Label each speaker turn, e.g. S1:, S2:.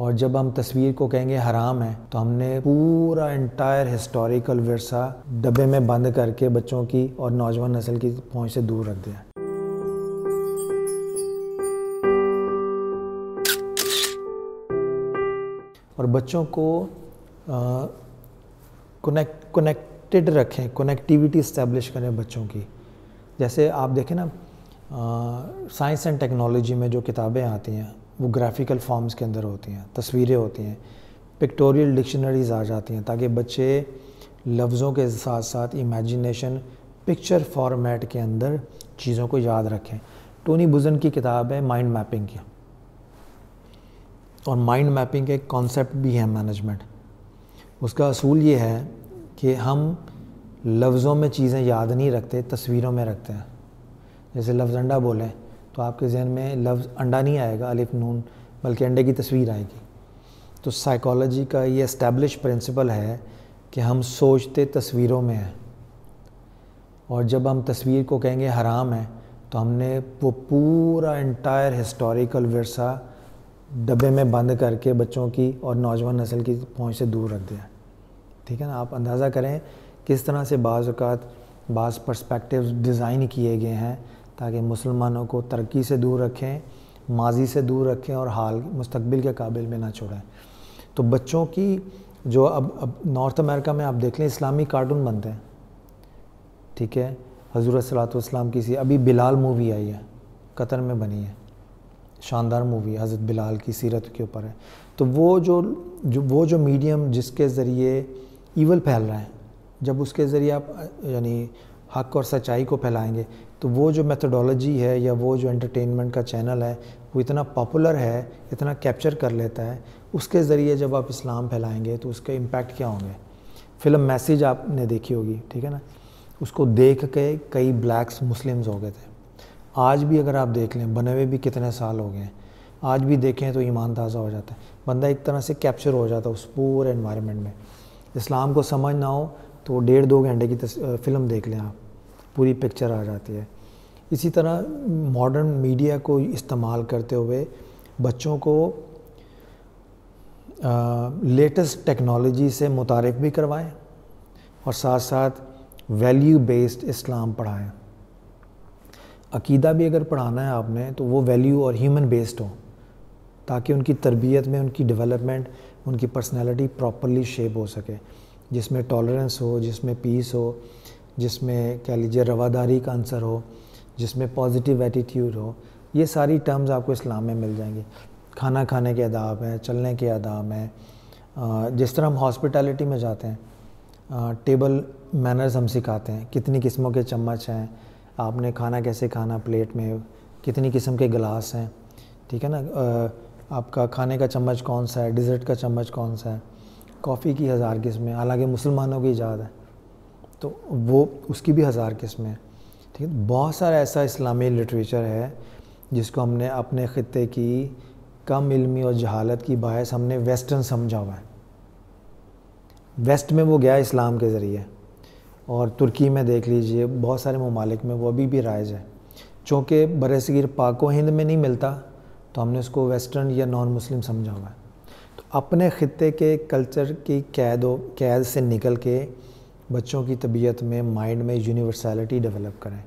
S1: और जब हम तस्वीर को कहेंगे हराम है तो हमने पूरा इंटायर हिस्टोरिकल विरसा डब्बे में बंद करके बच्चों की और नौजवान नस्ल की पहुंच से दूर रख दिया। और बच्चों को कनेक्टेड रखें, कनेक्टिविटी इस्टेब्लिश करें बच्चों की। जैसे आप देखें ना, साइंस एंड टेक्नोलॉजी में जो किताबें आती हैं वो ग्राफिकल फॉर्म्स के अंदर होती हैं, तस्वीरें होती हैं, पिक्टोरियल डिक्शनरीज आ जाती हैं ताकि बच्चे लफ्ज़ों के साथ साथ इमेजिनेशन पिक्चर फॉर्मेट के अंदर चीज़ों को याद रखें। टोनी बुजन की किताब है माइंड मैपिंग की, और माइंड मैपिंग के कॉन्सेप्ट भी है मैनेजमेंट। उसका असूल ये है कि हम लफ्ज़ों में चीज़ें याद नहीं रखते, तस्वीरों में रखते हैं। जैसे लफ्ज़ अंडा बोलें तो आपके जहन में लफ्ज़ अंडा नहीं आएगा अलिफ नून, बल्कि अंडे की तस्वीर आएगी। तो साइकोलॉजी का ये एस्टैब्लिश प्रिंसिपल है कि हम सोचते तस्वीरों में हैं, और जब हम तस्वीर को कहेंगे हराम है तो हमने वो पूरा इंटायर हिस्टोरिकल विरसा डब्बे में बंद करके बच्चों की और नौजवान नस्ल की पहुंच से दूर रख दिया। ठीक है ना। आप अंदाज़ा करें किस तरह से बाज़ पर्सपेक्टिव्स डिज़ाइन किए गए हैं ताकि मुसलमानों को तरक्की से दूर रखें, माजी से दूर रखें और हाल मुस्तकबिल के काबिल में ना छोड़ें। तो बच्चों की जो अब नॉर्थ अमेरिका में आप देख लें इस्लामी कार्टून बनते हैं। ठीक है, हज़रत सल्लल्लाहु अलैहि वसल्लम की अभी बिलाल मूवी आई है, कतर में बनी है, शानदार मूवी हज़रत बिलाल की सीरत के ऊपर है। तो वो जो मीडियम जिसके ज़रिए ईवल फैल रहा है, जब उसके ज़रिए आप यानी हक़ और सच्चाई को फैलाएंगे तो वो जो मेथोडोलॉजी है या वो जो एंटरटेनमेंट का चैनल है वो इतना पॉपुलर है, इतना कैप्चर कर लेता है, उसके ज़रिए जब आप इस्लाम फैलाएंगे तो उसके इम्पैक्ट क्या होंगे। फ़िल्म मैसेज आपने देखी होगी, ठीक है ना। उसको देख के कई ब्लैक्स मुस्लिम्स हो गए थे। आज भी अगर आप देख लें, बने हुए भी कितने साल हो गए हैं, आज भी देखें तो ईमान ताज़ा हो जाता है, बंदा एक तरह से कैप्चर हो जाता है उस पूरे एनवायरनमेंट में। इस्लाम को समझ ना हो तो 1.5-2 घंटे की फ़िल्म देख लें आप, पूरी पिक्चर आ जाती है। इसी तरह मॉडर्न मीडिया को इस्तेमाल करते हुए बच्चों को लेटेस्ट टेक्नोलॉजी से मुतारिफ़ भी करवाएं और साथ साथ वैल्यू बेस्ड इस्लाम पढ़ाएं। अकीदा भी अगर पढ़ाना है आपने तो वो वैल्यू और ह्यूमन बेस्ड हो, ताकि उनकी तरबियत में उनकी डेवलपमेंट, उनकी पर्सनैलिटी प्रॉपरली शेप हो सके, जिसमें टॉलरेंस हो, जिसमें पीस हो, जिसमें कह लीजिए रवादारी का आंसर हो, जिसमें पॉजिटिव एटीट्यूड हो। ये सारी टर्म्स आपको इस्लाम में मिल जाएंगी। खाना खाने के आदाब हैं, चलने के आदाब हैं, जिस तरह हम हॉस्पिटैलिटी में जाते हैं टेबल मैनर्स हम सिखाते हैं, कितनी किस्मों के चम्मच हैं, आपने खाना कैसे खाना, प्लेट में कितनी किस्म के गिलास हैं, ठीक है ना, आपका खाने का चम्मच कौन सा है, डिज़र्ट का चम्मच कौन सा है, कॉफ़ी की 1000 किस्में, हालांकि मुसलमानों की ईजाद है तो वो उसकी भी 1000 किस्में हैं। ठीक है, बहुत सारा ऐसा इस्लामी लिटरेचर है जिसको हमने अपने ख़ित्ते की कम इल्मी और जहालत की बायस हमने वेस्टर्न समझा हुआ है। वेस्ट में वो गया इस्लाम के ज़रिए, और तुर्की में देख लीजिए, बहुत सारे ममालिक में वो अभी भी राइज है। चूँकि बरसगीर पाक व हिंद में नहीं मिलता तो हमने उसको वेस्टर्न या नॉन मुस्लिम समझा हुआ है। तो अपने ख़ित्ते के कल्चर की कैद से निकल के बच्चों की तबीयत में, माइंड में यूनिवर्सैलिटी डेवलप करें।